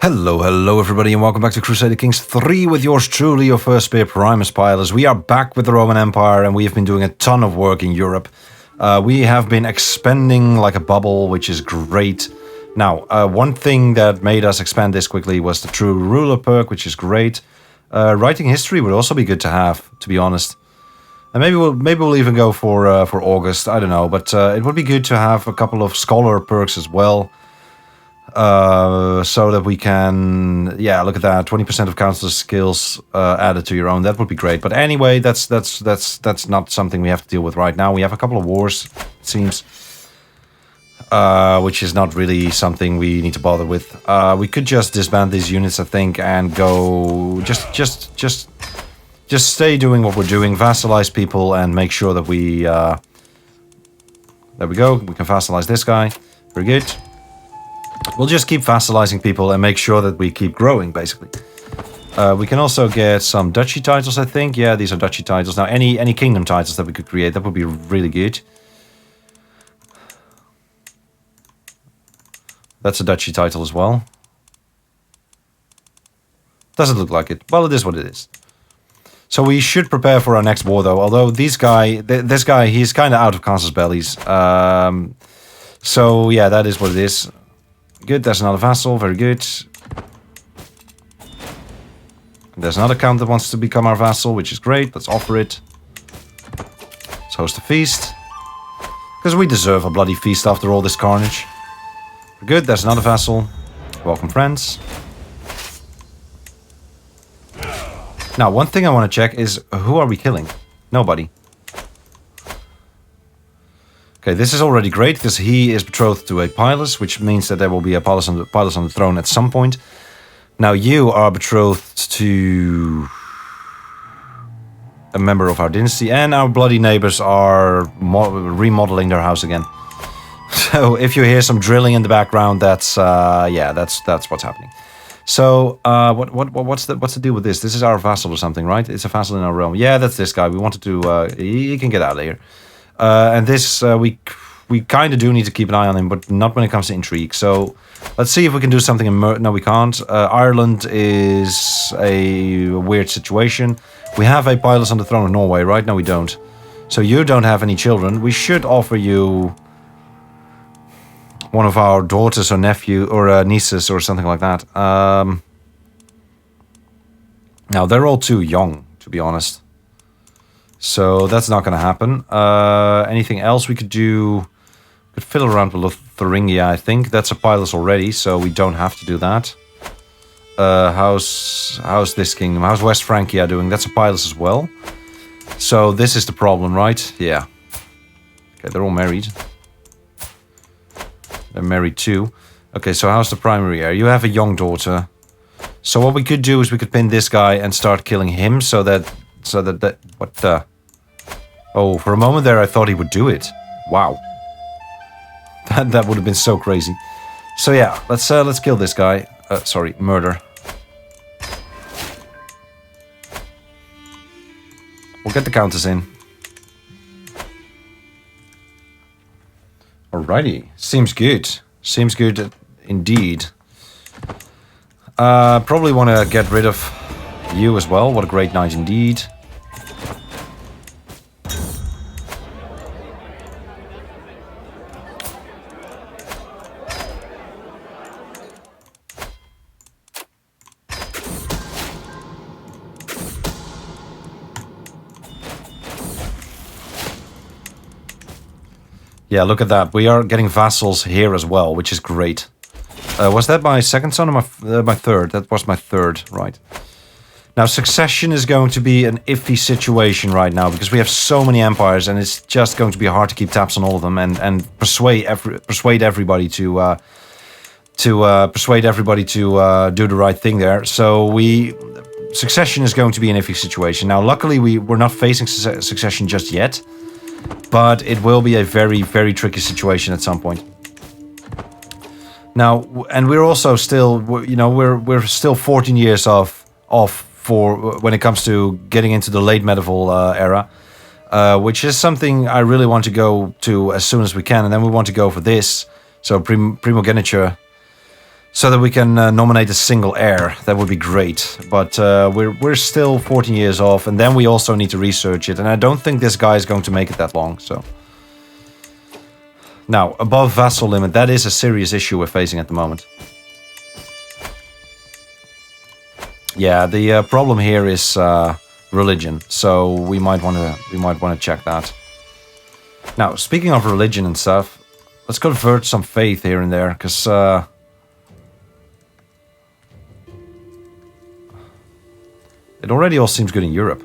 Hello everybody, and welcome back to Crusader Kings 3 with yours truly, your first spear Primus Pilus. We are back with the Roman Empire, and we have been doing a ton of work in Europe. We have been expanding like a bubble, which is great. Now, one thing that made us expand this quickly was the True Ruler perk, which is great. Writing history would also be good to have, to be honest. And maybe we'll even go for August, I don't know. But it would be good to have a couple of scholar perks as well. So that we can, yeah, look at that, 20% of counselor skills added to your own. That would be great. But anyway, that's not something we have to deal with right now. We have a couple of wars, it seems, which is not really something we need to bother with. We could just disband these units, I think, and go just stay doing what we're doing, vassalize people, and make sure that we. There we go. We can vassalize this guy. Very good. We'll just keep vassalizing people and make sure that we keep growing, basically. We can also get some Duchy Titles, I think. Yeah, these are Duchy Titles. Now, any Kingdom Titles that we could create, that would be really good. That's a Duchy Title as well. Doesn't look like it. Well, it is what it is. So we should prepare for our next war, though. Although this guy, he's kind of out of Casus Belli's. So, yeah, that is what it is. Good, there's another vassal, very good. There's another count that wants to become our vassal, which is great. Let's offer it. Let's host a feast. Because we deserve a bloody feast after all this carnage. Good, there's another vassal. Welcome, friends. Now, one thing I want to check is, who are we killing? Nobody. Okay, this is already great, because he is betrothed to a Pilus, which means that there will be a Pilus on the throne at some point. Now, you are betrothed to a member of our dynasty, and our bloody neighbors are remodeling their house again. So, if you hear some drilling in the background, that's what's happening. So, what's the deal with this? This is our vassal or something, right? It's a vassal in our realm. Yeah, that's this guy. We wanted to, he can get out of here. And this, we kind of do need to keep an eye on him, but not when it comes to intrigue. So let's see if we can do something in no, we can't. Ireland is a weird situation. We have a Pilus on the throne of Norway, right? No, we don't. So you don't have any children. We should offer you one of our daughters or nephew or nieces or something like that. Now, they're all too young, to be honest. So that's not going to happen. Anything else we could do? Could fiddle around with Thuringia, I think. That's a Pilus already, so we don't have to do that. How's this kingdom? How's West Francia doing? That's a Pilus as well. So this is the problem, right? Yeah. Okay, they're all married. They're married too. Okay, so how's the primary heir? You have a young daughter. So what we could do is we could pin this guy and start killing him so that what the... Oh, for a moment there I thought he would do it. Wow. That would have been so crazy. So yeah, let's kill this guy. Sorry, murder. We'll get the countess in. Alrighty. Seems good. Seems good indeed. Probably want to get rid of you as well. What a great night indeed. Yeah, look at that. We are getting vassals here as well, which is great. Was that my second son or my third? That was my third, right. Now, succession is going to be an iffy situation right now, because we have so many empires, and it's just going to be hard to keep tabs on all of them and persuade everybody to do the right thing there. So succession is going to be an iffy situation. Now, luckily, we're not facing succession just yet. But it will be a very, very tricky situation at some point. Now, and we're also still, we're still 14 years off for when it comes to getting into the late medieval era, which is something I really want to go to as soon as we can, and then we want to go for this. So primogeniture so that we can nominate a single heir. That would be great. But we're still 14 years off, and then we also need to research it. And I don't think this guy is going to make it that long. So now, above vassal limit, that is a serious issue we're facing at the moment. Yeah, the problem here is religion. So we might want to check that. Now, speaking of religion and stuff, let's convert some faith here and there, because it already all seems good in Europe.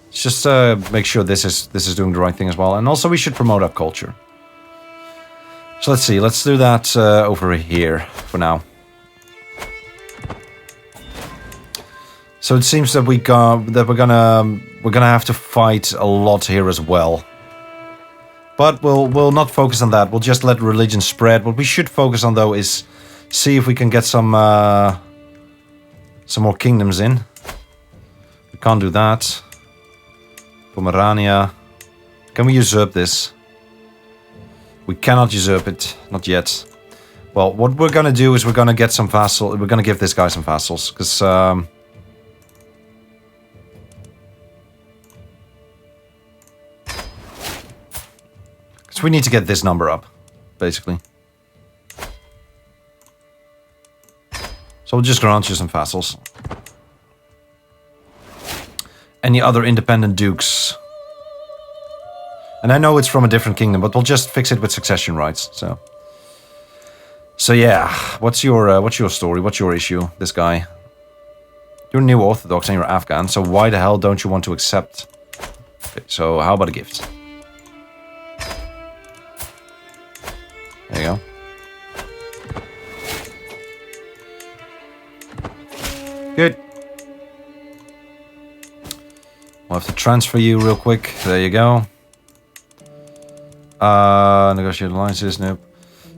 Let's just make sure this is doing the right thing as well. And also we should promote our culture. So let's see, let's do that over here for now. So it seems that we're gonna have to fight a lot here as well. But we'll not focus on that. We'll just let religion spread. What we should focus on though is see if we can get some more kingdoms in. We can't do that. Pomerania. Can we usurp this? We cannot usurp it. Not yet. Well, what we're gonna do is we're gonna get some vassal. We're gonna give this guy some vassals because. We need to get this number up, basically. So we'll just grant you some vassals. Any other independent dukes? And I know it's from a different kingdom, but we'll just fix it with succession rights. So yeah, what's your story? What's your issue? This guy. You're New Orthodox and you're Afghan, so why the hell don't you want to accept? Okay, so how about a gift? There you go. Good. We'll have to transfer you real quick. There you go. Negotiate alliances. Nope.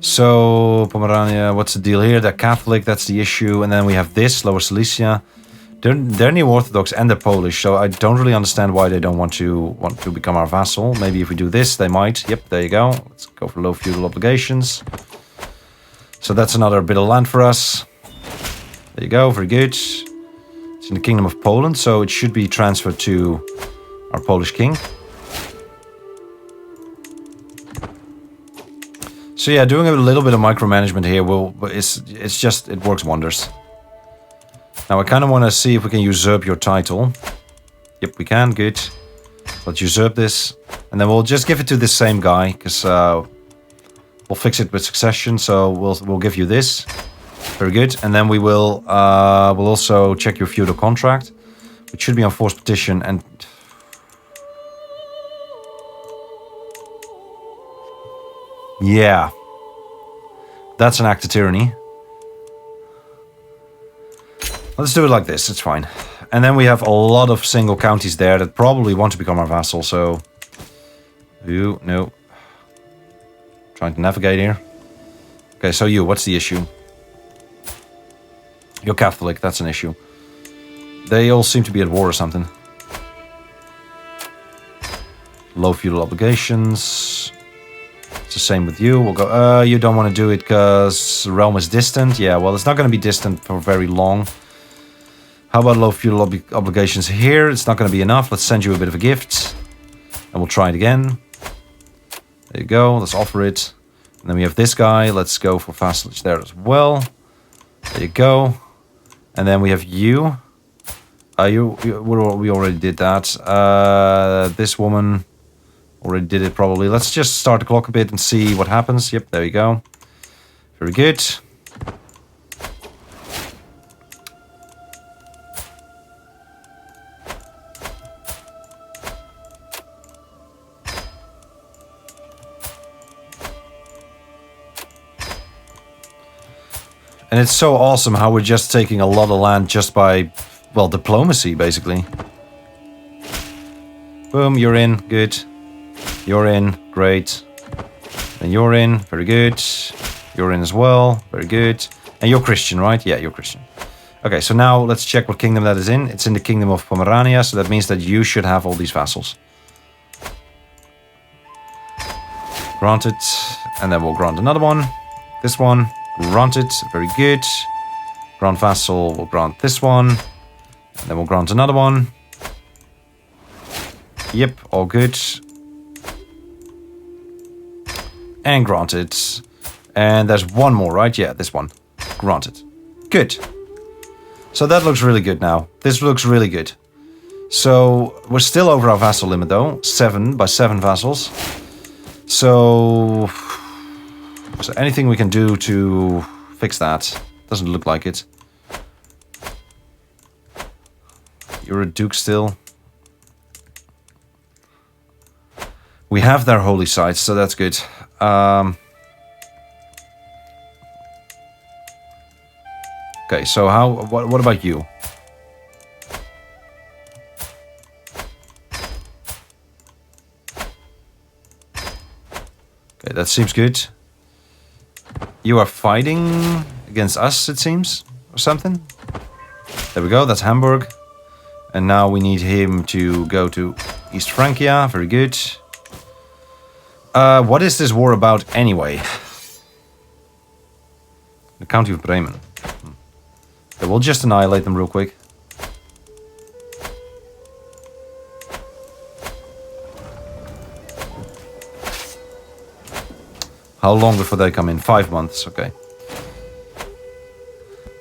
So, Pomerania, what's the deal here? They're Catholic, that's the issue. And then we have this, Lower Silesia. They're New Orthodox and they're Polish, so I don't really understand why they don't want to become our vassal. Maybe if we do this, they might. Yep, there you go. Let's go for low feudal obligations. So that's another bit of land for us. There you go, very good. It's in the Kingdom of Poland, so it should be transferred to our Polish king. So yeah, doing a little bit of micromanagement here it works wonders. Now I kind of want to see if we can usurp your title. Yep, we can. Good. Let's usurp this, and then we'll just give it to this same guy because we'll fix it with succession. So we'll give you this. Very good. And then we'll also check your feudal contract, which should be on forced petition. And yeah, that's an act of tyranny. Let's do it like this, it's fine. And then we have a lot of single counties there that probably want to become our vassal, so... You, no. Trying to navigate here. Okay, so what's the issue? You're Catholic, that's an issue. They all seem to be at war or something. Low feudal obligations. It's the same with you. We'll go, you don't want to do it because the realm is distant. Yeah, well, it's not going to be distant for very long. How about low feudal obligations here? It's not going to be enough. Let's send you a bit of a gift. And we'll try it again. There you go. Let's offer it. And then we have this guy. Let's go for vassalage there as well. There you go. And then we have you. We already did that. This woman already did it probably. Let's just start the clock a bit and see what happens. Yep, there you go. Very good. And it's so awesome how we're just taking a lot of land just by, well, diplomacy, basically. Boom, you're in, good. You're in, great. And you're in, very good. You're in as well, very good. And you're Christian, right? Yeah, you're Christian. Okay, so now let's check what kingdom that is in. It's in the Kingdom of Pomerania, so that means that you should have all these vassals. Granted, and then we'll grant another one. This one. Granted. Very good. Grant vassal will grant this one. And then we'll grant another one. Yep, all good. And granted. And there's one more, right? Yeah, this one. Granted. Good. So that looks really good now. This looks really good. So we're still over our vassal limit though. 7 by 7 vassals. So anything we can do to fix that? Doesn't look like it. You're a duke still. We have their holy sites, so that's good. Okay, so what about you? Okay, that seems good. You are fighting against us, it seems, or something. There we go, that's Hamburg. And now we need him to go to East Francia, very good. What is this war about anyway? The County of Bremen. Okay, we'll just annihilate them real quick. How long before they come in? 5 months, okay.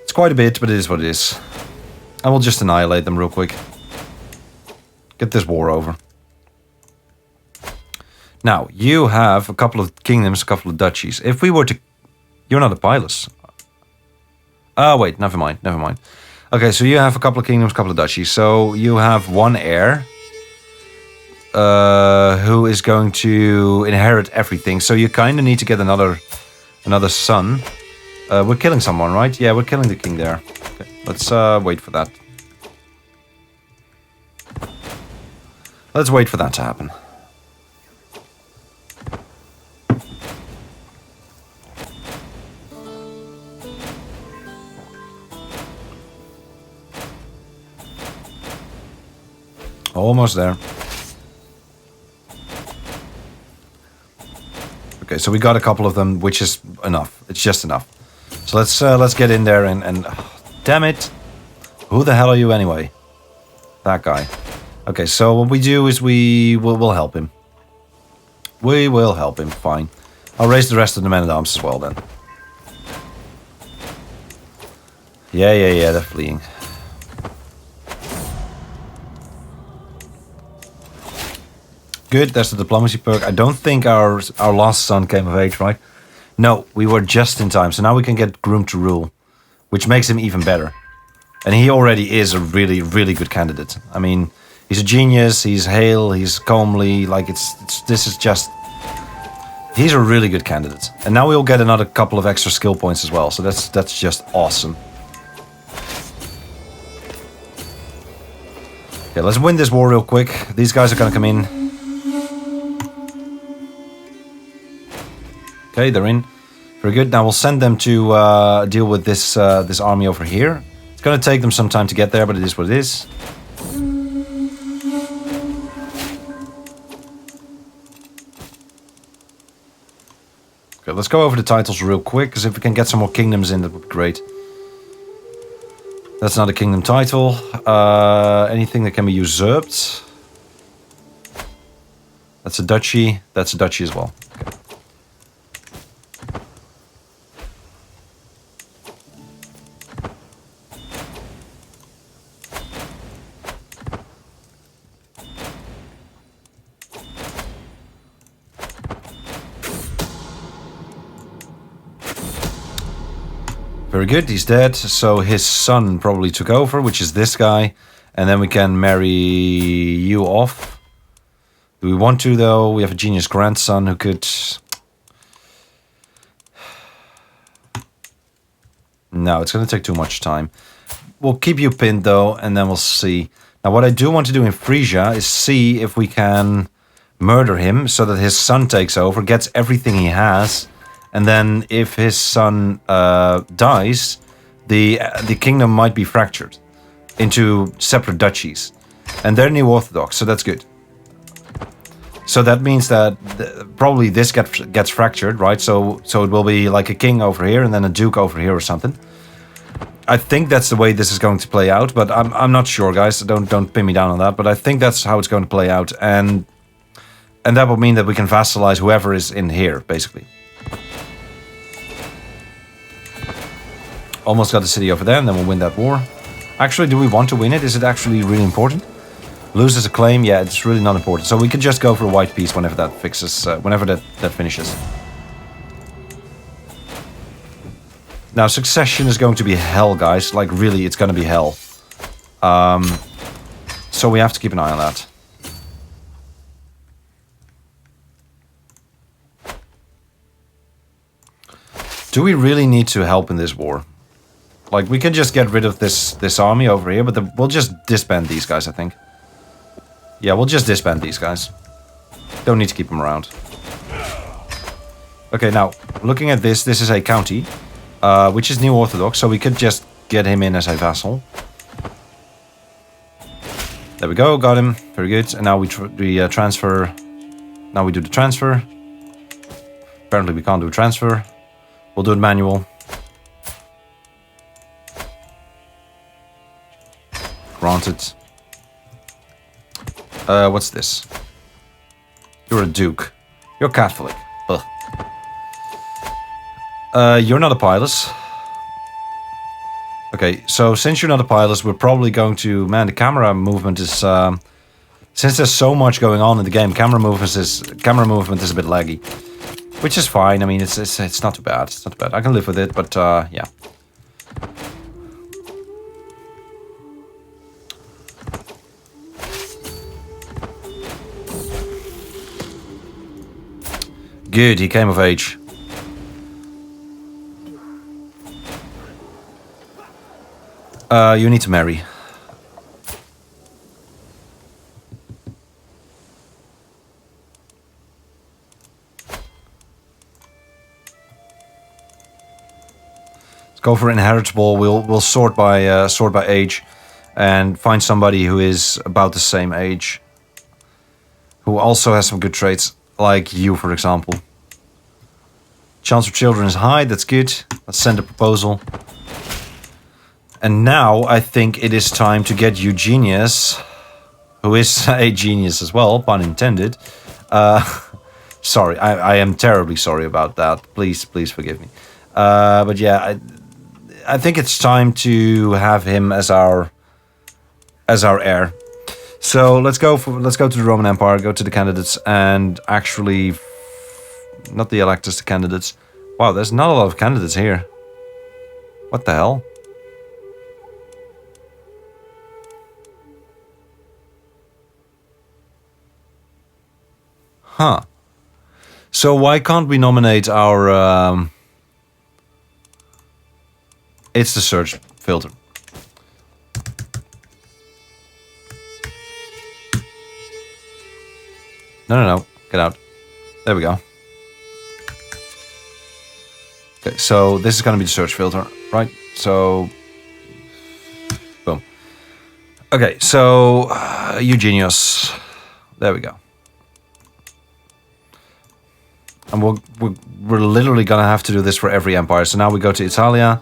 It's quite a bit, but it is what it is. I will just annihilate them real quick. Get this war over. Now, you have a couple of kingdoms, a couple of duchies. If we were to... You're not a pilot. Oh, wait, never mind. Okay, so you have a couple of kingdoms, a couple of duchies. So you have one heir who is going to inherit everything. So you kind of need to get another son. We're killing someone, right? Yeah, we're killing the king there. Okay, let's wait for that. Let's wait for that to happen. Almost there. Okay, so we got a couple of them, which is enough. It's just enough. So let's get in there and damn it. Who the hell are you anyway? That guy. Okay, so what we do is we'll help him. We will help him, fine. I'll raise the rest of the men-at-arms as well then. Yeah, they're fleeing. Good, that's the diplomacy perk. I don't think our last son came of age, right? No, we were just in time. So now we can get groomed to rule, which makes him even better. And he already is a really, really good candidate. I mean, he's a genius, he's hale, he's comely, like this is just... He's a really good candidate. And now we'll get another couple of extra skill points as well, so that's just awesome. Okay, let's win this war real quick. These guys are gonna come in. Okay, they're in. Very good. Now we'll send them to deal with this this army over here. It's gonna take them some time to get there, but it is what it is. Okay, let's go over the titles real quick, because if we can get some more kingdoms in, that would be great. That's not a kingdom title. Anything that can be usurped. That's a duchy. That's a duchy as well. Okay. Very good, he's dead, so his son probably took over, which is this guy, and then we can marry you off. Do we want to, though? We have a genius grandson who could... No, it's going to take too much time. We'll keep you pinned, though, and then we'll see. Now, what I do want to do in Frisia is see if we can murder him so that his son takes over, gets everything he has... And then, if his son dies, the kingdom might be fractured into separate duchies, and they're Neo-Orthodox, so that's good. So that means that probably this gets fractured, right? So it will be like a king over here and then a duke over here or something. I think that's the way this is going to play out, but I'm not sure, guys. Don't pin me down on that. But I think that's how it's going to play out, and that will mean that we can vassalize whoever is in here, basically. Almost got the city over there, and then we'll win that war. Actually, do we want to win it? Is it actually really important? Loses a claim? Yeah, it's really not important. So we can just go for a white peace whenever that fixes, whenever that finishes. Now, succession is going to be hell, guys. Like, really, it's going to be hell. So we have to keep an eye on that. Do we really need to help in this war? Like, we can just get rid of this army over here, but we'll just disband these guys, I think. Yeah, we'll just disband these guys. Don't need to keep them around. Okay, now, looking at this is a county, which is New Orthodox, so we could just get him in as a vassal. There we go, got him. Very good. And now we transfer. Now we do the transfer. Apparently we can't do a transfer. We'll do it manual. Granted. What's this? You're a duke. You're Catholic. Ugh. You're not a pilot. Okay, so since you're not a pilot, we're probably going to... Man, the camera movement is... since there's so much going on in the game, camera movement is a bit laggy. Which is fine. I mean, it's not too bad. It's not too bad. I can live with it, but yeah. Good, he came of age. You need to marry. Let's go for inheritable. We'll sort by age, and find somebody who is about the same age, who also has some good traits, like you, for example. Chance for children is high. That's good. Let's send a proposal. And now I think it is time to get Eugenius, who is a genius as well, pun intended. Sorry, I am terribly sorry about that. Please forgive me. But yeah, I think it's time to have him as our heir. So let's go to the Roman Empire, go to the candidates, and actually, not the electors, the candidates. Wow, there's not a lot of candidates here. What the hell? Huh. So why can't we nominate our... It's the search filter. No. Get out. There we go. Okay, so this is going to be the search filter, right? So... Boom. Okay, so... Eugenius. There we go. And we're literally gonna have to do this for every empire. So now we go to Italia.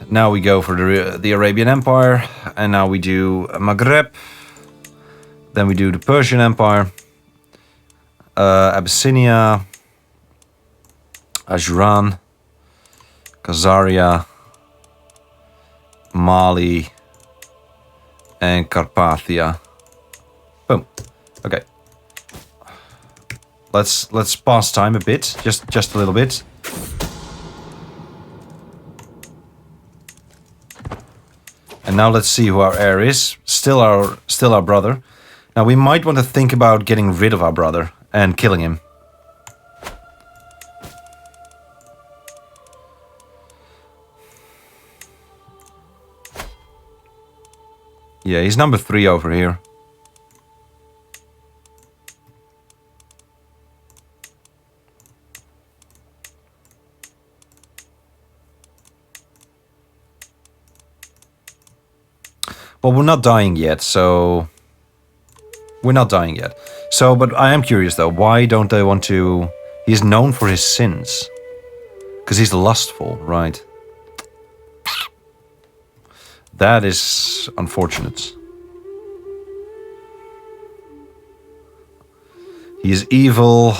Now we go for the Arabian Empire. And now we do Maghreb. Then we do the Persian Empire. Abyssinia. Ajuran. Khazaria. Mali. And Carpathia. Boom. Okay. Let's pass time a bit, just a little bit. And now let's see who our heir is. Still our brother. Now we might want to think about getting rid of our brother and killing him. Yeah, he's number 3 over here. Well, we're not dying yet, so... We're not dying yet. So, but I am curious though, why don't they want to... He's known for his sins. Because he's lustful, right? That is unfortunate. He is evil.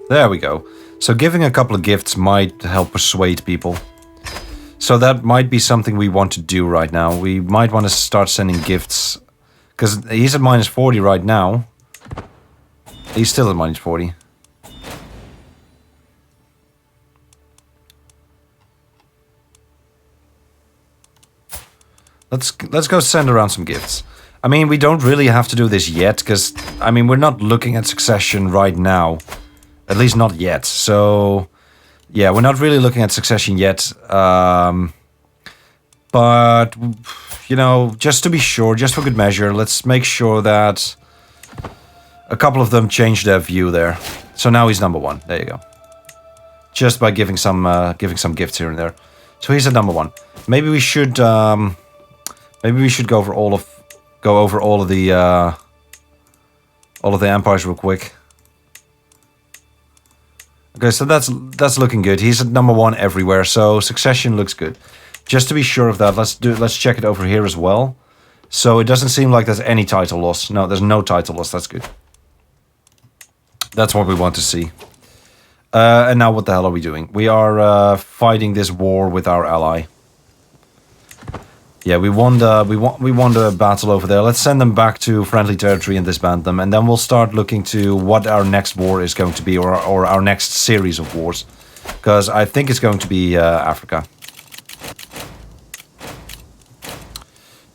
There we go. So giving a couple of gifts might help persuade people. So that might be something we want to do right now. We might want to start sending gifts. Because he's at minus 40 right now. He's still at minus 40. Let's go send around some gifts. I mean, we don't really have to do this yet, because, I mean, we're not looking at succession right now. At least not yet. So, yeah, we're not really looking at succession yet. But, you know, just to be sure, just for good measure, let's make sure that a couple of them change their view there. So now he's number 1. There you go. Just by giving some gifts here and there. So he's at number 1. Maybe we should go over all of the empires real quick. Okay, so that's looking good. He's at number 1 everywhere, so succession looks good. Just to be sure of that, let's check it over here as well. So it doesn't seem like there's any title loss. No, there's no title loss. That's good. That's what we want to see. And now what the hell are we doing? We are fighting this war with our ally. Yeah, we won the battle over there. Let's send them back to friendly territory and disband them, and then we'll start looking to what our next war is going to be, or our next series of wars, because I think it's going to be Africa.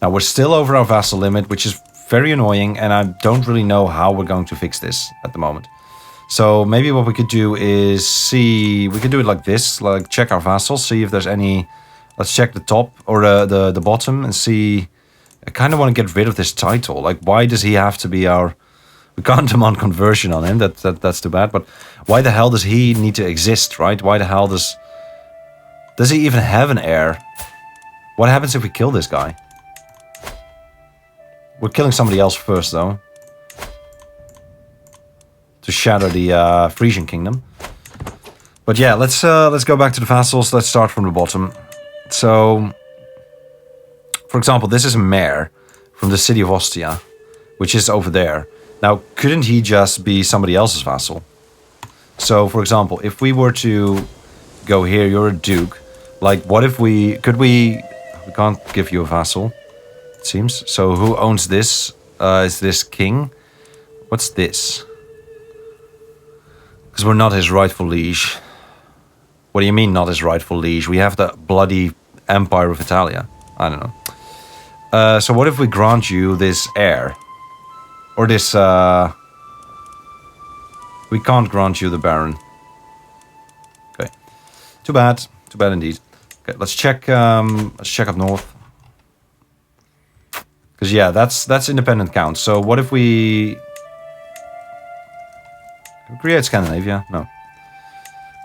Now we're still over our vassal limit, which is very annoying, and I don't really know how we're going to fix this at the moment. So maybe what we could do is see, we could do it like this, like check our vassals, see if there's any. Let's check the top or the bottom and see. I kind of want to get rid of this title. Like, why does he have to be our? We can't demand conversion on him. That's too bad. But why the hell does he need to exist, right? Why the hell does he even have an heir? What happens if we kill this guy? We're killing somebody else first, though, to shatter the Frisian kingdom. But yeah, let's go back to the vassals. Let's start from the bottom. So, for example, this is a mayor from the city of Ostia, which is over there. Now, couldn't he just be somebody else's vassal? So, for example, if we were to go here, you're a duke. Like, what if we can't give you a vassal, it seems. So, who owns this? Is this king? What's this? Because we're not his rightful liege. What do you mean, not his rightful liege? We have the bloody Empire of Italia. I don't know. So what if we grant you this heir? Or this... We can't grant you the Baron. Okay. Too bad. Too bad indeed. Okay, let's check up north. Because, yeah, that's independent count. So what if we... Can we create Scandinavia? No.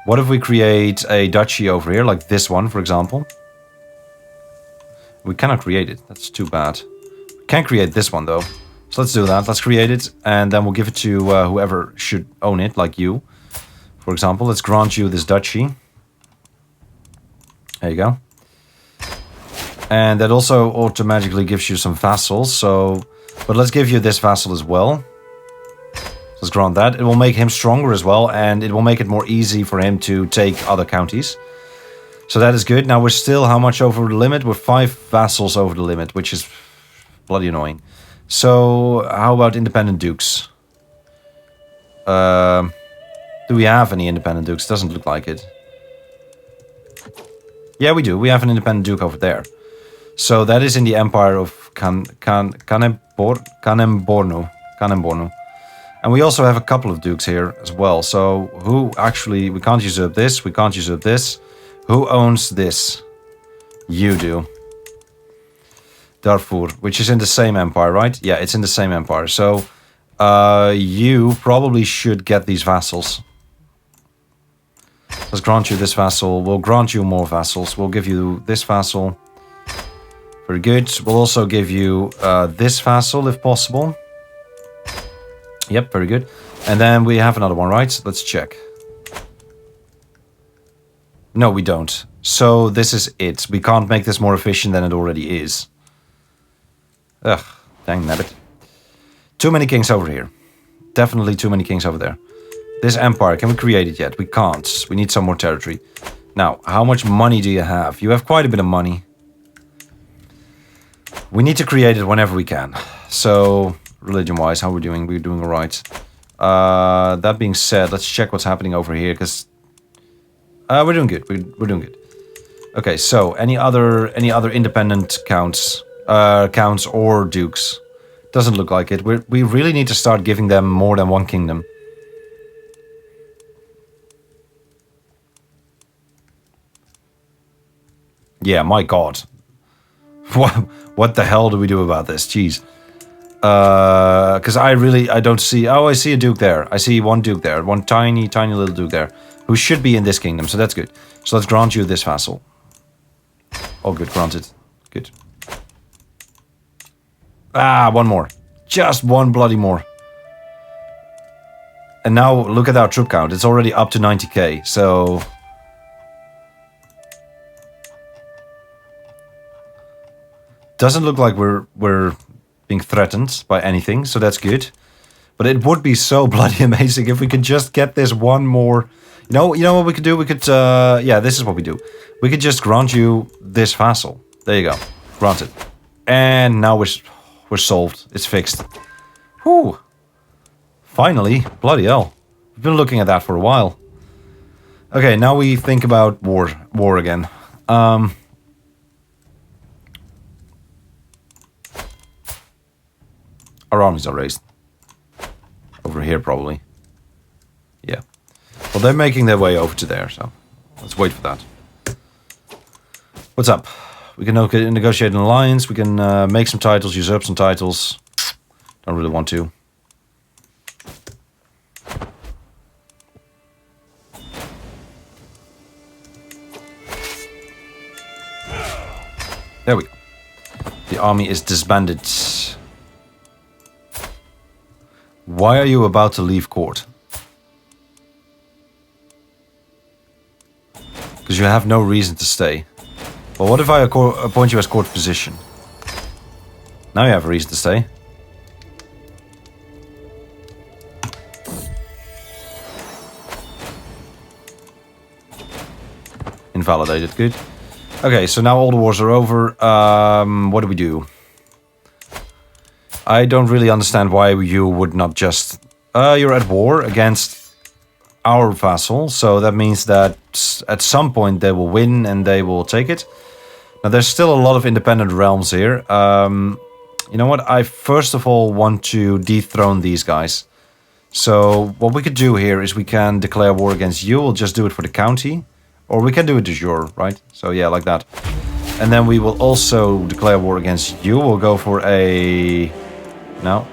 What if we create a duchy over here, like this one, for example? We cannot create it. That's too bad. We can create this one, though. So let's do that. Let's create it, and then we'll give it to whoever should own it, like you. For example, let's grant you this duchy. There you go. And that also automatically gives you some vassals, so... But let's give you this vassal as well. Let's grant that. It will make him stronger as well, and it will make it more easy for him to take other counties. So that is good. Now we're still how much over the limit? We're 5 vassals over the limit, which is bloody annoying. So how about independent dukes? Do we have any independent dukes? Doesn't look like it. Yeah, we do. We have an independent duke over there. So that is in the Empire of Kanembornu. And we also have a couple of dukes here as well. So who actually... We can't usurp this. We can't usurp this. Who owns this? You do. Darfur, which is in the same empire, right? Yeah, it's in the same empire. So you probably should get these vassals. Let's grant you this vassal. We'll grant you more vassals. We'll give you this vassal. Very good. We'll also give you this vassal if possible. Yep, very good. And then we have another one, right? Let's check. No, we don't. So this is it. We can't make this more efficient than it already is. Ugh, dang nabbit. Too many kings over here. Definitely too many kings over there. This empire, can we create it yet? We can't. We need some more territory. Now, how much money do you have? You have quite a bit of money. We need to create it whenever we can. So, religion-wise, how we're doing? We're doing all right. That being said, let's check what's happening over here, because we're doing good. We're doing good. Okay, so any other independent counts or dukes? Doesn't look like it. We really need to start giving them more than one kingdom. Yeah, my God. What the hell do we do about this? Jeez. Because I don't see... Oh, I see a duke there. I see one duke there. One tiny little duke there. Who should be in this kingdom, so that's good. So let's grant you this vassal. Oh, good, granted. Good. Ah, one more. Just one bloody more. And now look at our troop count. It's already up to 90k, so... Doesn't look like we're being threatened by anything, so that's good. But it would be so bloody amazing if we could just get this one more... You know what we could do? We could... yeah, this is what we do. We could just grant you this vassal. There you go. Granted. And now we're solved. It's fixed. Whew. Finally. Bloody hell. We've been looking at that for a while. Okay, now we think about war again. Our armies are raised. Over here, probably. Yeah. Well, they're making their way over to there, so let's wait for that. What's up? We can negotiate an alliance. We can make some titles, usurp some titles. Don't really want to. There we go. The army is disbanded. Why are you about to leave court? Because you have no reason to stay. Well, what if I appoint you as court physician? Now you have a reason to stay. Invalidated, good. Okay, so now all the wars are over. What do we do? I don't really understand why you would not just... you're at war against our vassal, so that means that at some point they will win and they will take it. Now, there's still a lot of independent realms here. You know what? I first of all want to dethrone these guys. So what we could do here is we can declare war against you. We'll just do it for the county. Or we can do it de jure, right? So yeah, like that. And then we will also declare war against you. We'll go for a... No.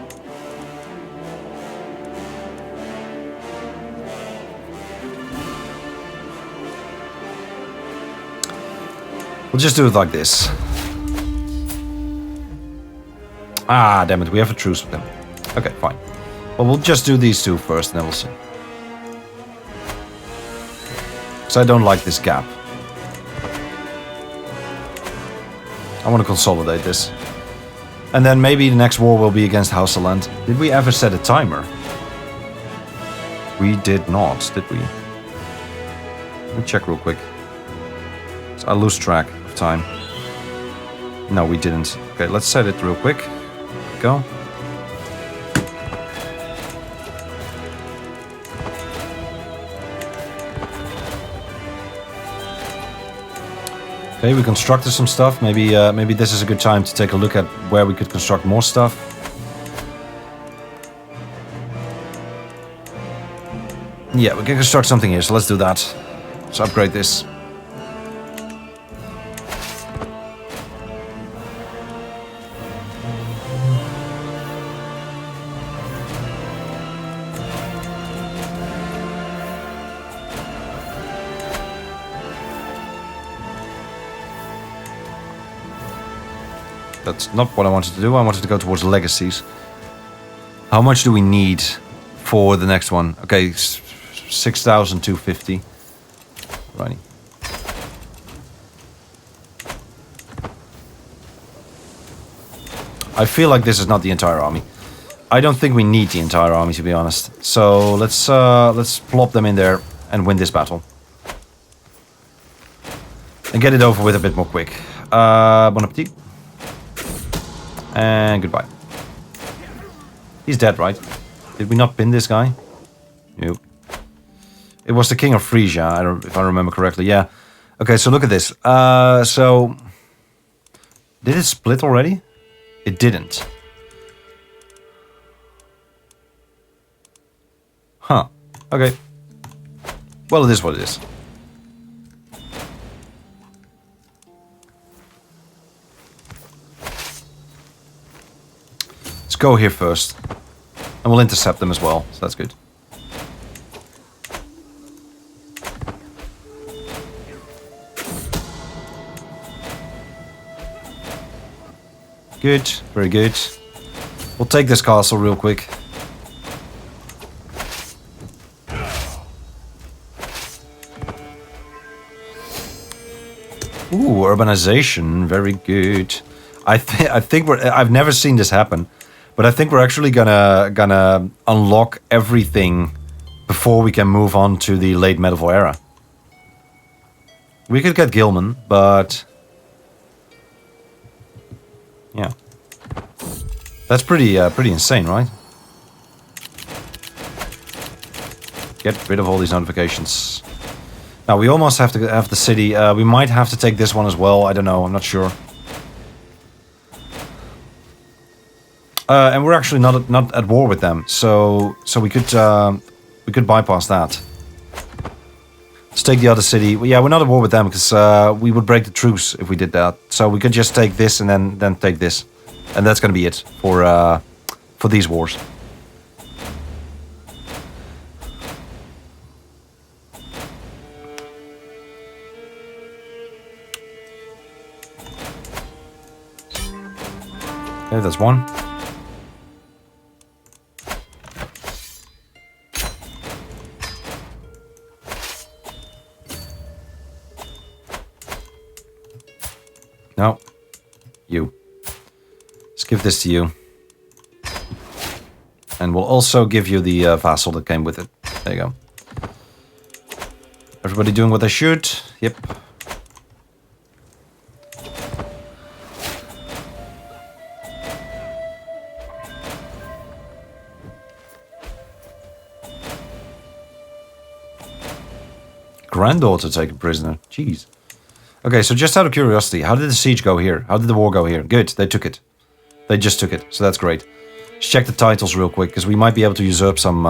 We'll just do it like this. Ah, damn it, we have a truce with them. Okay, fine. Well, we'll just do these two first, and then we'll see. Because I don't like this gap. I want to consolidate this. And then maybe the next war will be against Hausaland. Did we ever set a timer? We did not, did we? Let me check real quick. So I lose track of time. No, we didn't. Okay, let's set it real quick. Go. Okay, we constructed some stuff. Maybe this is a good time to take a look at where we could construct more stuff. Yeah, we can construct something here, so let's do that. Let's upgrade this. That's not what I wanted to do. I wanted to go towards legacies. How much do we need for the next one? Okay, 6,250. Righty. I feel like this is not the entire army. I don't think we need the entire army, to be honest. So let's plop them in there and win this battle. And get it over with a bit more quick. Bon appetit. And goodbye. He's dead, right? Did we not pin this guy? Nope. It was the King of Frisia, if I remember correctly. Yeah. Okay, so look at this. So... Did it split already? It didn't. Huh. Okay. Well, it is what it is. Let's go here first. And we'll intercept them as well, so that's good. Good, very good. We'll take this castle real quick. Ooh, urbanization, very good. I think I've never seen this happen, but I think we're actually gonna unlock everything before we can move on to the late medieval era. We could get Gilman, but yeah, that's pretty insane, right? Get rid of all these notifications. Now we almost have to have the city. We might have to take this one as well. I don't know. I'm not sure. And we're actually not at war with them, so we could bypass that. Let's take the other city. Well, yeah, we're not at war with them because we would break the truce if we did that. So we could just take this and then take this, and that's gonna be it for these wars. Okay, that's one. No. You. Let's give this to you. And we'll also give you the vassal that came with it. There you go. Everybody doing what they should? Yep. Granddaughter taken prisoner. Jeez. Okay, so just out of curiosity, how did the siege go here? How did the war go here? Good, they took it. They just took it, so that's great. Let's check the titles real quick, because we might be able to usurp some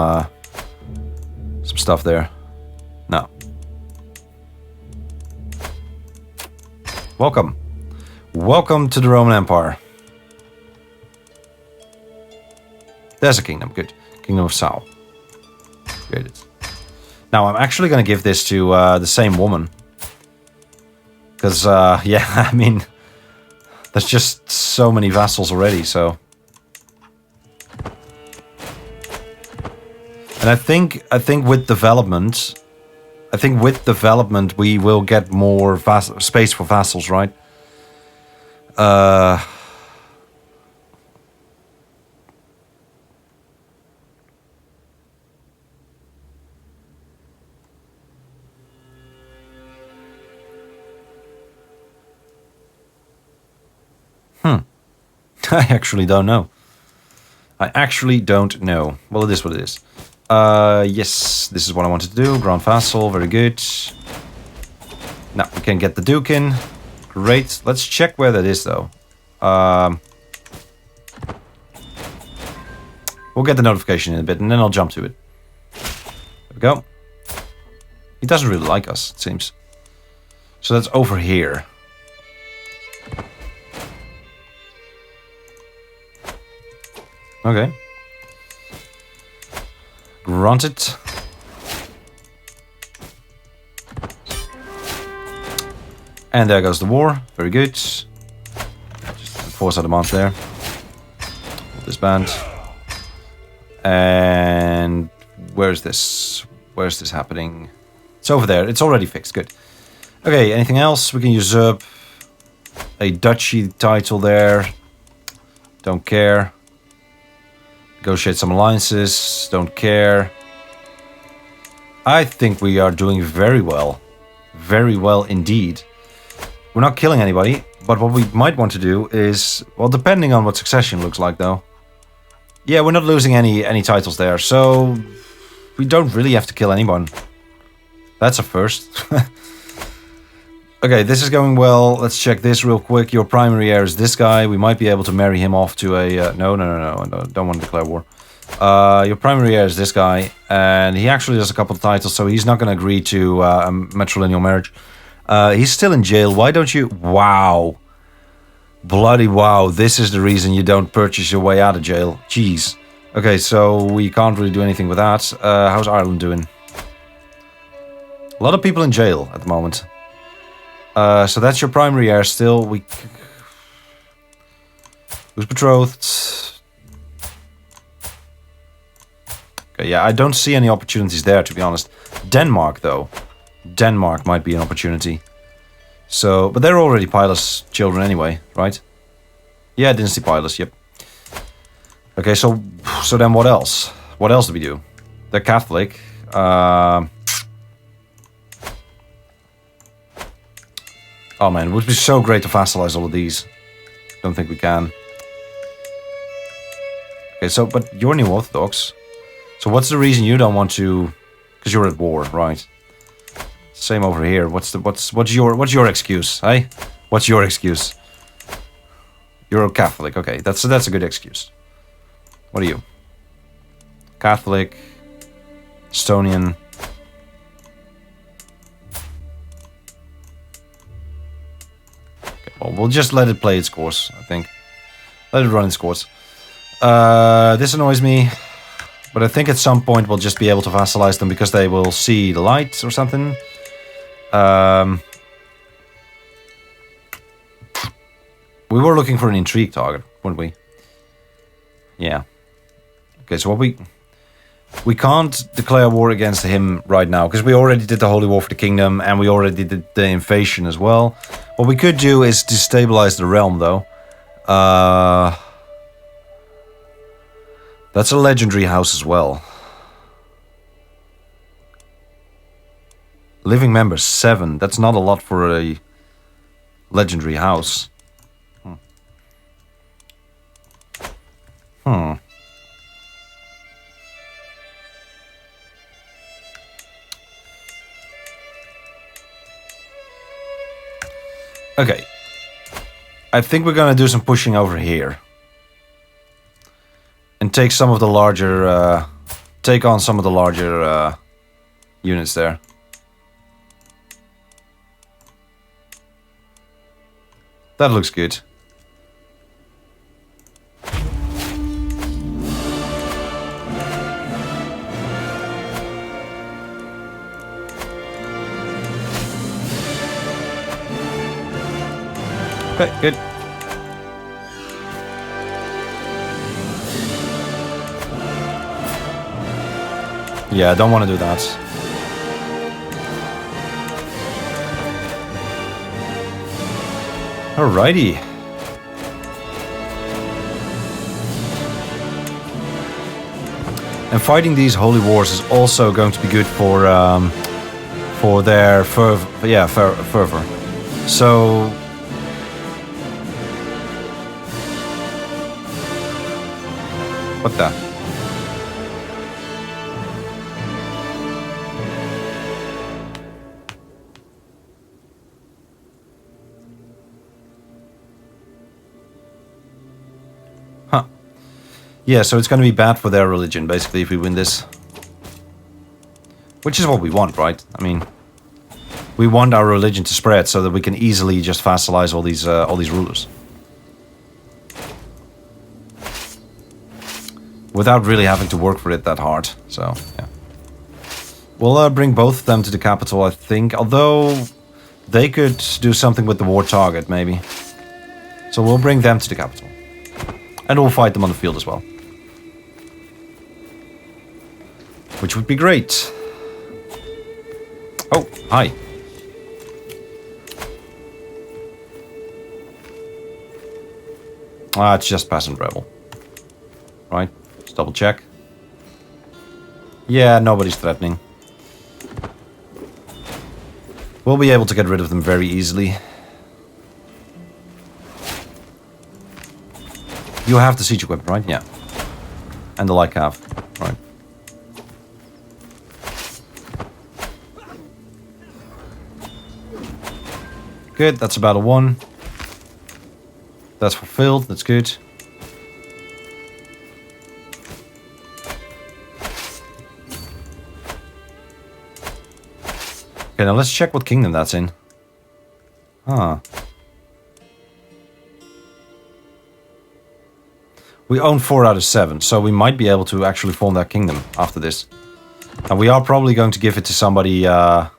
stuff there. No. Welcome. Welcome to the Roman Empire. There's a kingdom, good. Kingdom of Sao. Good. Now, I'm actually going to give this to the same woman. Because, yeah, I mean, there's just so many vassals already, so. And I think with development, we will get more space for vassals, right? I actually don't know. I actually don't know. Well, it is what it is. Yes, this is what I wanted to do. Grand Vassal, very good. Now, we can get the Duke in. Great. Let's check where that is, though. We'll get the notification in a bit, and then I'll jump to it. There we go. He doesn't really like us, it seems. So that's over here. Okay. Granted. And there goes the war. Very good. Just Force of the month there. Disband. And where's this? Where's this happening? It's over there. It's already fixed. Good. Okay, anything else? We can usurp a duchy title there. Don't care. Negotiate some alliances. Don't care. I think we are doing very well. Very well indeed. We're not killing anybody, but what we might want to do is, well, depending on what succession looks like though. Yeah, we're not losing any titles there, so we don't really have to kill anyone. That's a first. Okay, this is going well. Let's check this real quick. Your primary heir is this guy. We might be able to marry him off to a... No, I don't want to declare war. Your primary heir is this guy, and he actually has a couple of titles, so he's not going to agree to a matrilineal marriage. He's still in jail. Why don't you... Wow. Bloody wow. This is the reason you don't purchase your way out of jail. Jeez. Okay, so we can't really do anything with that. How's Ireland doing? A lot of people in jail at the moment. So that's your primary heir still. Who's betrothed? Okay, yeah, I don't see any opportunities there, to be honest. Denmark, though. Denmark might be an opportunity. So, but they're already Pilus children anyway, right? Yeah, Dynasty Pilus, yep. Okay, so then what else? What else do we do? They're Catholic. Oh man, it would be so great to vassalize all of these. Don't think we can. Okay, so, but you're New Orthodox. So what's the reason you don't want to... Because you're at war, right? Same over here. What's your excuse, eh? What's your excuse? You're a Catholic, okay. That's a good excuse. What are you? Catholic, Estonian. Okay, well, we'll just let it play its course, I think. Let it run its course. This annoys me, but I think at some point we'll just be able to vassalize them because they will see the light or something. We were looking for an intrigue target, weren't we? Yeah. Okay, so what we can't declare war against him right now because we already did the Holy War for the Kingdom and we already did the invasion as well. What we could do is destabilize the realm, though. That's a legendary house as well. Living members 7. That's not a lot for a legendary house. Okay. I think we're gonna do some pushing over here. And take some of the larger... take on some of the larger units there. That looks good. Okay, good. Yeah, I don't want to do that. Alrighty. And fighting these holy wars is also going to be good for their fervor. Yeah, fervor. So. What the? Huh. Yeah, so it's going to be bad for their religion, basically, if we win this. Which is what we want, right? I mean, we want our religion to spread so that we can easily just vassalize all these rulers. Without really having to work for it that hard, so, yeah. We'll bring both of them to the capital, I think, although they could do something with the war target, maybe. So we'll bring them to the capital. And we'll fight them on the field as well. Which would be great. Oh, hi. Ah, it's just peasant rebel. Right, let's double check. Yeah, nobody's threatening. We'll be able to get rid of them very easily. You have the siege equipment, right? Yeah. And the like have. Right. Good, that's battle 1. That's fulfilled, that's good. Okay, now let's check what kingdom that's in. Huh. We own 4 out of 7, so we might be able to actually form that kingdom after this. And we are probably going to give it to somebody, we're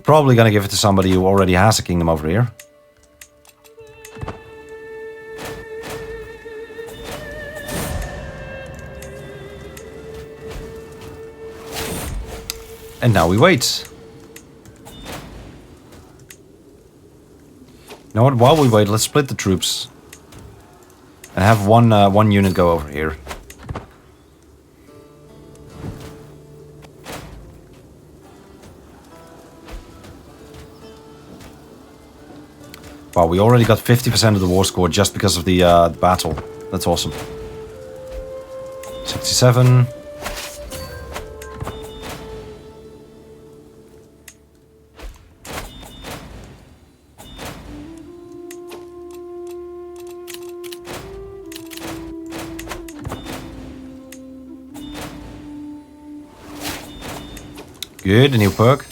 probably going to give it to somebody who already has a kingdom over here. And now we wait. You know what? While we wait, let's split the troops. And have one unit go over here. Wow, we already got 50% of the war score just because of the battle. That's awesome. 67. Good, a new perk.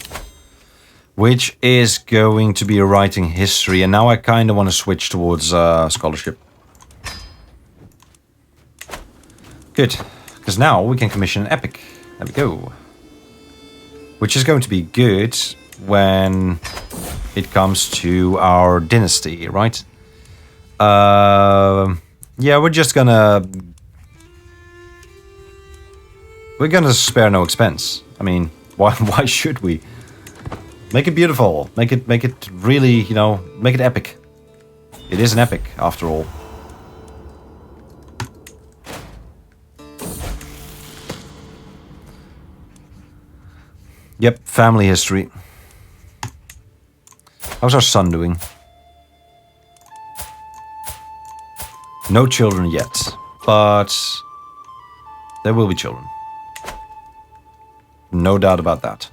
Which is going to be a writing history. And now I kind of want to switch towards scholarship. Good. Because now we can commission an epic. There we go. Which is going to be good when it comes to our dynasty, right? Yeah, we're just gonna... We're gonna spare no expense. I mean... Why should we? Make it beautiful. Make it really, you know, make it epic. It is an epic, after all. Yep, family history. How's our son doing? No children yet, but there will be children. No doubt about that.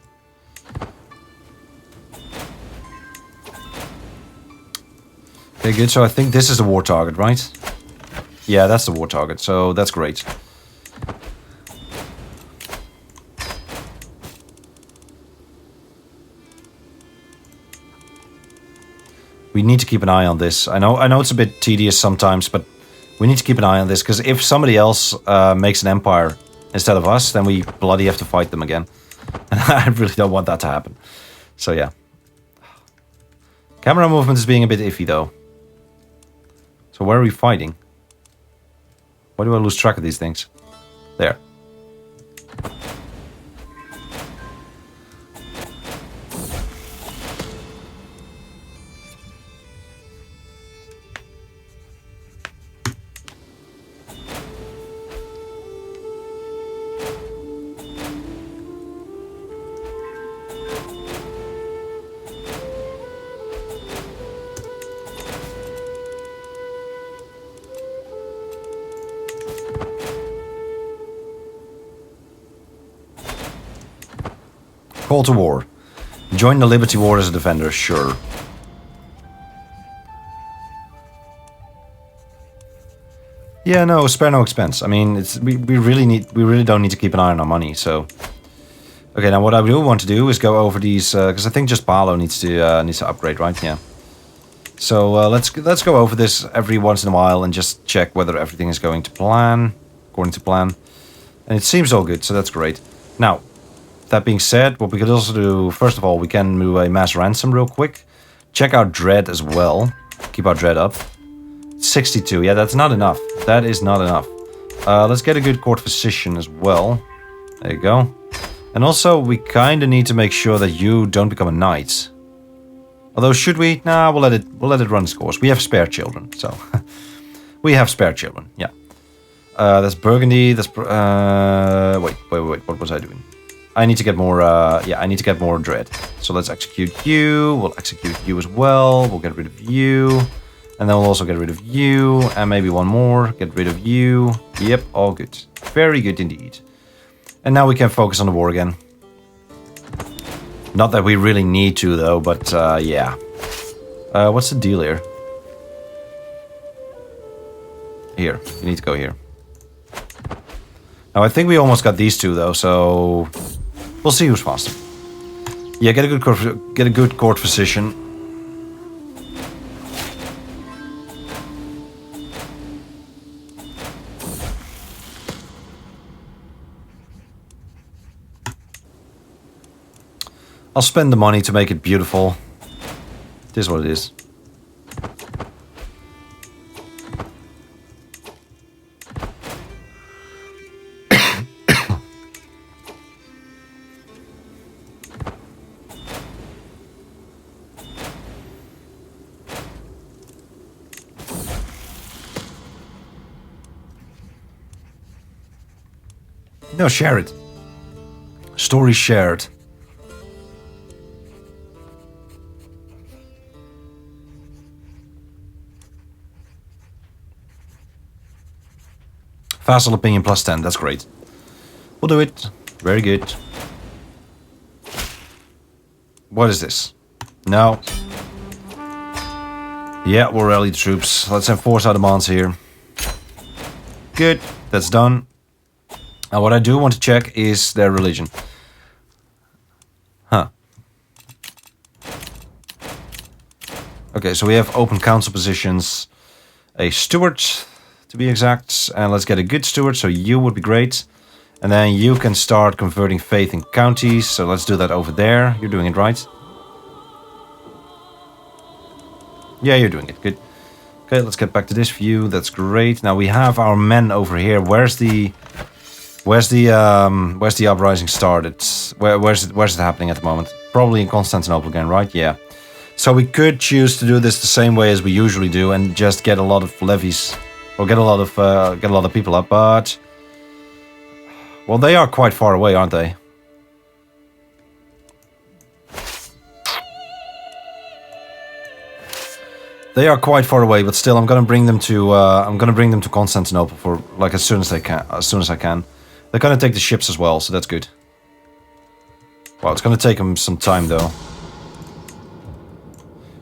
Okay, good. So I think this is the war target, right? Yeah, that's the war target. So that's great. We need to keep an eye on this. I know it's a bit tedious sometimes, but we need to keep an eye on this because if somebody else makes an empire instead of us, then we bloody have to fight them again. And I really don't want that to happen. So yeah. Camera movement is being a bit iffy though. So where are we fighting? Why do I lose track of these things? There. Call to war. Join the Liberty War as a defender, sure. Yeah, no, spare no expense. I mean, it's we really don't need to keep an eye on our money, so. Okay, now what I do want to do is go over these because I think just Paolo needs to upgrade, right? Yeah. So let's go over this every once in a while and just check whether everything is going to plan, according to plan. And it seems all good, so that's great. Now, that being said, what we could also do, first of all, we can do a mass ransom real quick. Check out Dread as well. Keep our dread up. 62. Yeah, that's not enough. That is not enough. Let's get a good court physician as well. There you go. And also, we kind of need to make sure that you don't become a knight. Although, should we? Nah, we'll let it run its course. We have spare children, so we have spare children. Yeah. That's Burgundy. That's wait. What was I doing? I need to get more. Yeah, I need to get more dread. So let's execute you. We'll execute you as well. We'll get rid of you, and then we'll also get rid of you, and maybe one more. Get rid of you. Yep, all good. Very good indeed. And now we can focus on the war again. Not that we really need to, though, but yeah. What's the deal here? Here, you need to go here. Now, I think we almost got these two, though, so we'll see who's faster. Yeah, get a good court physician. I'll spend the money to make it beautiful. This is what it is. No, share it. Story shared. Vassal opinion plus 10, that's great. We'll do it. Very good. What is this? No. Yeah, we'll rally the troops. Let's enforce our demands here. Good, that's done. Now what I do want to check is their religion. Huh. Okay, so we have open council positions. A steward, to be exact, and let's get a good steward, so you would be great. And then you can start converting faith in counties, so let's do that over there. You're doing it right. Yeah, you're doing it, good. Okay, let's get back to this view, that's great. Now we have our men over here. Where's the uprising started? Where's it happening at the moment? Probably in Constantinople again, right? Yeah. So we could choose to do this the same way as we usually do and just get a lot of levies. Or get a lot of people up, but well, they are quite far away, aren't they? They are quite far away, but still, I'm gonna bring them to Constantinople for like as soon as I can. They're gonna take the ships as well, so that's good. Well, it's gonna take them some time though.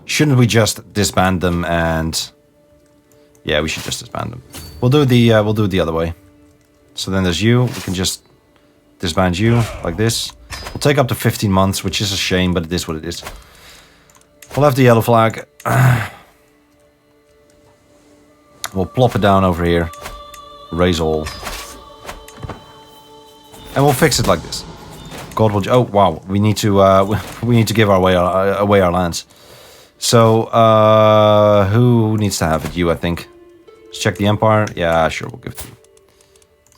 Shouldn't we just disband them and? Yeah, we should just disband them. We'll do it the other way. So then there's you. We can just disband you like this. We'll take up to 15 months, which is a shame, but it is what it is. We'll have the yellow flag. We'll plop it down over here. Raise all. And we'll fix it like this. God will. Oh wow, we need to give away our lands. So who needs to have it? You, I think. Let's check the empire. Yeah, sure, we'll give it to you.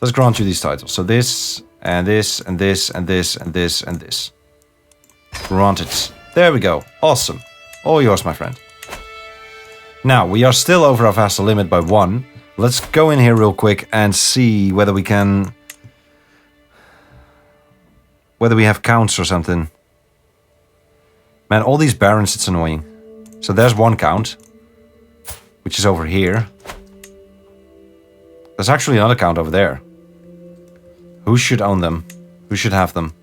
Let's grant you these titles. So this, and this, and this, and this, and this, and this. Granted. There we go. Awesome. All yours, my friend. Now, we are still over our vassal limit by 1. Let's go in here real quick and see whether we can... Whether we have counts or something. Man, all these barons, it's annoying. So there's one count. Which is over here. There's actually another count over there. Who should own them? Who should have them?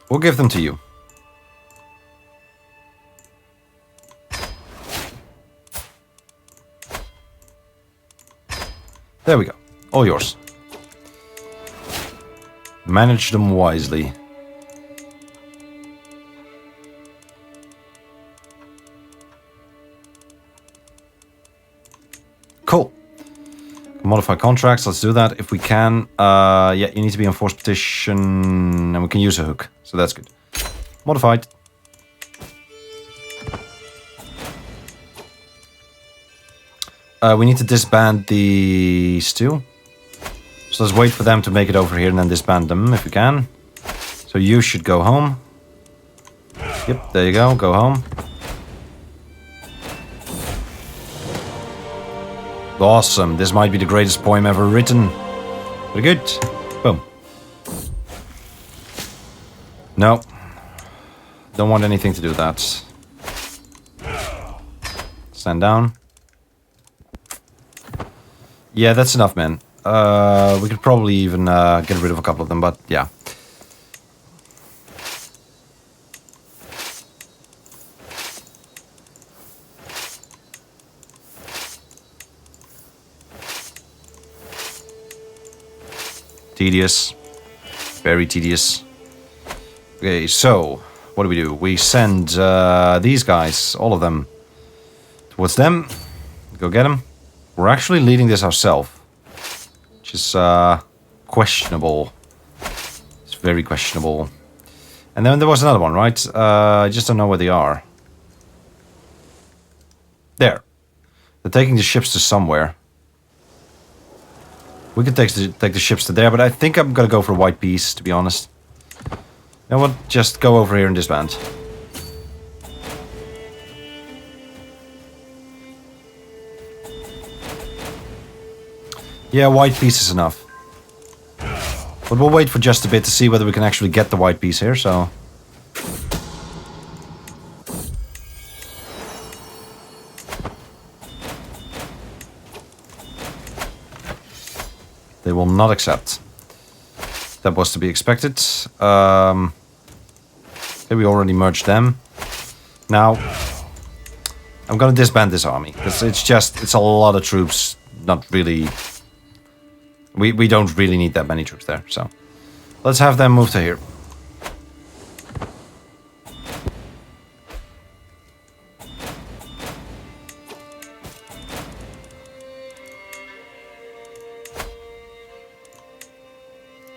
We'll give them to you. There we go. All yours. Manage them wisely. Cool. Modify contracts, let's do that if we can. Yeah, you need to be on force petition, and we can use a hook, so that's good. Modified. We need to disband the stew. So let's wait for them to make it over here and then disband them if we can. So you should go home. Yep, there you go, go home. Awesome, this might be the greatest poem ever written. Very good. Boom. No. Don't want anything to do with that. Stand down. Yeah, that's enough, man. We could probably even get rid of a couple of them, but yeah. Tedious. Very tedious. Okay, so what do? We send these guys, all of them, towards them. Go get them. We're actually leading this ourselves, which is questionable. It's very questionable. And then there was another one, right? I just don't know where they are. There. They're taking the ships to somewhere. We could take the ships to there, but I think I'm gonna go for a white piece, to be honest. You know what? Just go over here and disband. Yeah, white piece is enough. But we'll wait for just a bit to see whether we can actually get the white piece here, so... They will not accept. That was to be expected. Okay, we already merged them. Now, I'm gonna disband this army, because it's a lot of troops, not really... We don't really need that many troops there, so... Let's have them move to here.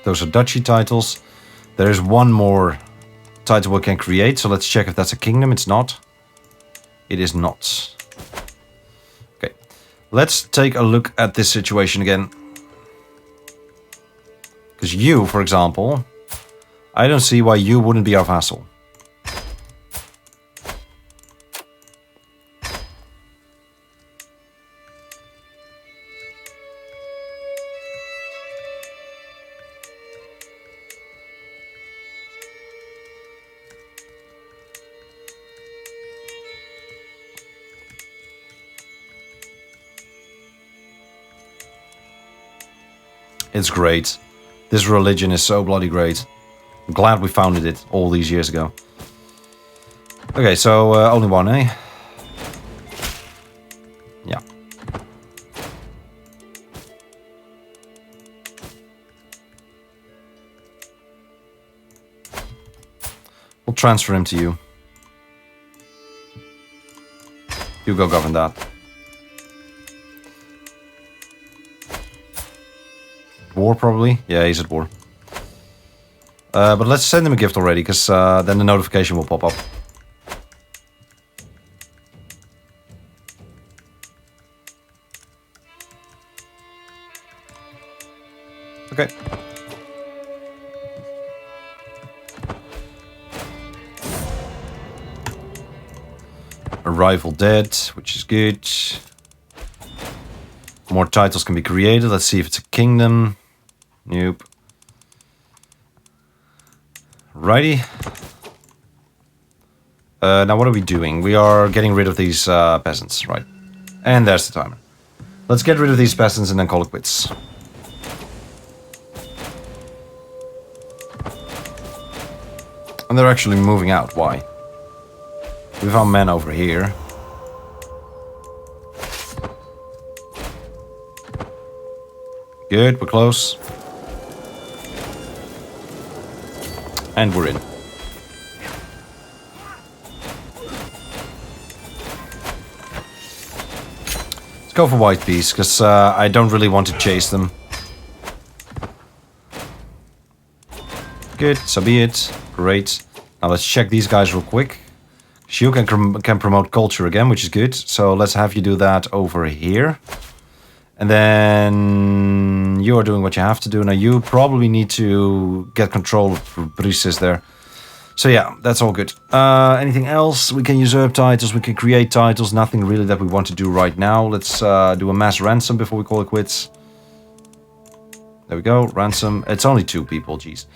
Those are Duchy titles. There is one more title we can create, so let's check if that's a kingdom. It's not. It is not. Okay. Let's take a look at this situation again. Because you, for example, I don't see why you wouldn't be our vassal. It's great. This religion is so bloody great. I'm glad we founded it all these years ago. Okay, so only one, eh? Yeah. We'll transfer him to you. You go govern that. War, probably? Yeah, he's at war. But let's send him a gift already, because then the notification will pop up. Okay. A rival dead, which is good. More titles can be created. Let's see if it's a kingdom. Nope. Righty. Now what are we doing? We are getting rid of these peasants, right? And there's the timer. Let's get rid of these peasants and then call it quits. And they're actually moving out. Why? We found men over here. Good, we're close. And we're in. Let's go for white peace, because I don't really want to chase them. Good, so be it. Great. Now let's check these guys real quick. You can promote culture again, which is good. So let's have you do that over here. And then you are doing what you have to do. Now you probably need to get control of Brises there. So yeah, that's all good. Anything else? We can usurp titles, we can create titles. Nothing really that we want to do right now. Let's do a mass ransom before we call it quits. There we go, ransom. It's only 2 people, geez.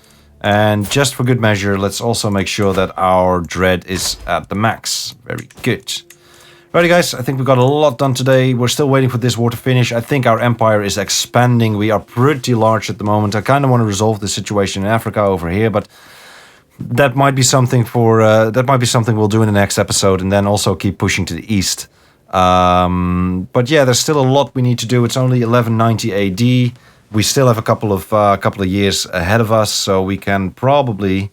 And just for good measure, let's also make sure that our dread is at the max. Very good. Righty guys, I think we got a lot done today. We're still waiting for this war to finish. I think our empire is expanding. We are pretty large at the moment. I kind of want to resolve the situation in Africa over here, but that might be something for we'll do in the next episode, and then also keep pushing to the east. But yeah, there's still a lot we need to do. It's only 1190 AD. We still have a couple of years ahead of us, so we can probably.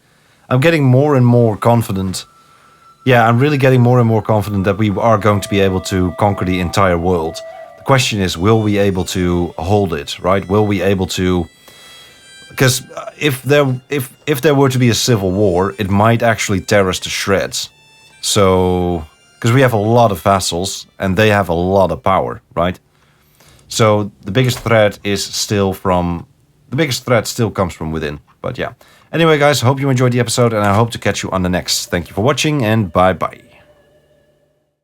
I'm getting more and more confident. Yeah, I'm really getting more and more confident that we are going to be able to conquer the entire world. The question is, will we able to hold it, right? Will we able to... Because if there were to be a civil war, it might actually tear us to shreds. So... Because we have a lot of vassals, and they have a lot of power, right? So the biggest threat is still from... The biggest threat still comes from within, but yeah. Anyway, guys, hope you enjoyed the episode, and I hope to catch you on the next. Thank you for watching, and bye-bye.